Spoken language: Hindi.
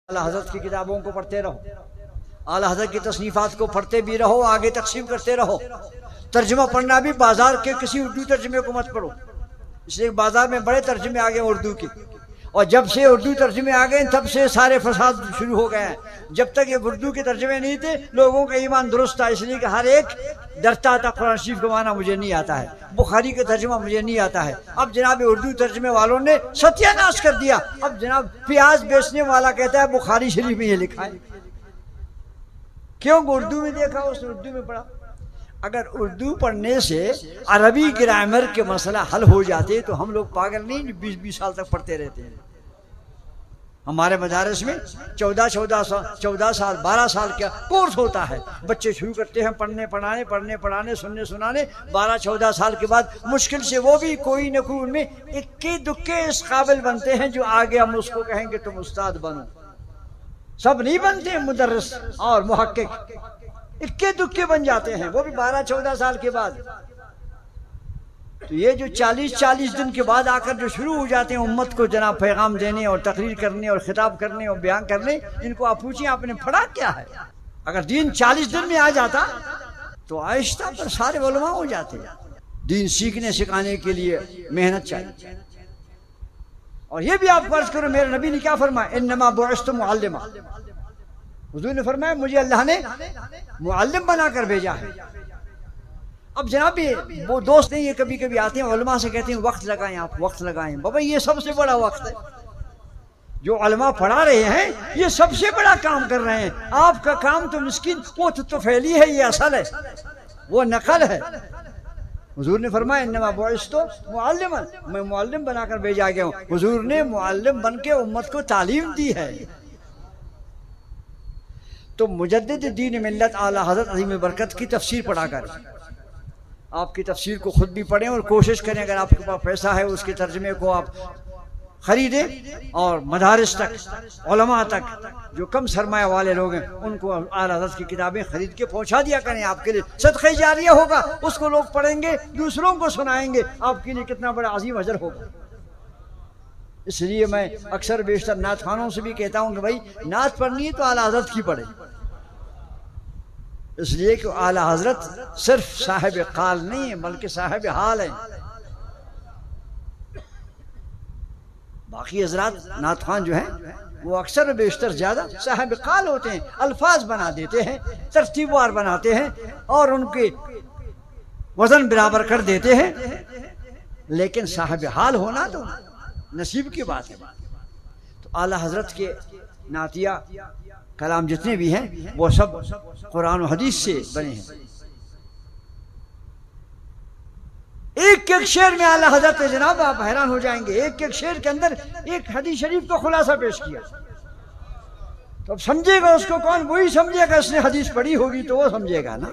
आला हज़रत की किताबों को पढ़ते रहो, आला हज़रत की तसनीफ़ात को पढ़ते भी रहो, आगे तकसीम करते रहो। तर्जुमा पढ़ना भी बाजार के किसी उर्दू तर्जुमे को मत पढ़ो, इसलिए बाजार में बड़े तर्जुमे आ गए उर्दू के, और जब से उर्दू तर्जुमे आ गए तब से सारे फसाद शुरू हो गए हैं। जब तक ये उर्दू के तर्जुमे नहीं थे लोगों का ईमान दुरुस्त था, इसलिए कि हर एक डरता था कुरान शरीफ को माना मुझे नहीं आता है, बुखारी का तर्जुमा मुझे नहीं आता है। अब जनाब उर्दू तर्जुमे वालों ने सत्यानाश कर दिया। अब जनाब प्याज बेचने वाला कहता है बुखारी शरीफ में ये लिखा है, क्यों? उर्दू में देखा, उसने उर्दू में पढ़ा। अगर उर्दू पढ़ने से अरबी ग्रामर के मसला हल हो जाते तो हम लोग पागल नहीं 20-20 साल तक पढ़ते रहते हैं। हमारे मदारस में 14 साल 12 साल का कोर्स होता है, बच्चे शुरू करते हैं पढ़ने पढ़ाने सुनने सुनाने। 12-14 साल के बाद मुश्किल से वो भी कोई न कोई उनमें इक्के दुक्के इस काबिल बनते हैं जो आगे हम उसको कहेंगे तुम उस्ताद बनो। सब नहीं बनते मुदर्रिस और मुहक्किक, इक्के दुक्के बन जाते हैं, वो भी 12-14 साल के बाद। तो ये जो 40-40 दिन के बाद आकर जो शुरू हो जाते हैं उम्मत को जनाब पैगाम देने और तकरीर करने और खिताब करने और बयान करने, इनको आप पूछिए आपने पढ़ा क्या है? अगर दीन 40 दिन में आ जाता तो आहिस्ता पर सारे उलमा हो जाते। दीन सीखने सिखाने के लिए मेहनत चाहिए। और ये भी आप फर्ज करो, मेरे नबी ने क्या फरमाया, इन्नमा बुइस्तु मुअल्लिमा, हुजूर ने फरमाया मुझे अल्लाह ने मुअल्लिम बनाकर भेजा है। अब जनाब वो दोस्त नहीं, ये कभी कभी आते हैं उलमा से कहते हैं वक्त लगाएं, आप वक्त लगाएं। बाबा ये सबसे बड़ा वक्त है, जो उलमा पढ़ा रहे हैं ये सबसे बड़ा काम कर रहे हैं। आपका काम तो मिस्किन वो तो फैली है, ये असल है, वो नकल है। हुजूर ने फरमाया इन्नमा बुइस्तु मुअल्लिमन, मैं मुअल्लिम बनाकर भेजा गया हूँ। हुजूर ने मुअल्लिम बन के उम्मत को तालीम दी है। तो मुजद्दिद दीन मिल्लत आला हज़रत अज़ीम बरकत की तफसीर पढ़ा कर आपकी तफसीर को खुद भी पढ़ें और कोशिश करें अगर आपके पास पैसा है उसके तर्जमे को आप खरीदें और मदारिस तक उलमा तक जो कम सरमाया वाले लोग हैं उनको आला हज़रत की किताबें खरीद के पहुंचा दिया करें। आपके लिए सदक़े जारिया होगा, उसको लोग पढ़ेंगे दूसरों को सुनाएंगे, आपके लिए कितना बड़ा अजीम अजर होगा। इसलिए मैं अक्सर बेशतर नात खानों से भी कहता हूँ कि भाई नात पढ़नी है तो आला हज़रत की पढ़े, इसलिए कि आला हज़रत सिर्फ साहिब काल नहीं है बल्कि साहिब हाल है। बाकी हज़रात नात खान जो हैं वो अक्सर बेशतर ज़्यादा साहिब काल होते हैं, अल्फाज बना देते हैं, तरतीबवार बनाते हैं और उनके वजन बराबर कर देते हैं, लेकिन साहिब हाल होना तो नसीब की बात है। तो आला हज़रत के नातिया कलाम जितने भी हैं वो सब कुरान और हदीस से बने हैं। एक एक शेर में आला हज़रत जनाब आप हैरान हो जाएंगे, एक एक शेर के अंदर एक हदीस शरीफ का खुलासा पेश किया। तो अब समझेगा उसको कौन? वही समझेगा, इसने हदीस पढ़ी होगी तो वो समझेगा ना।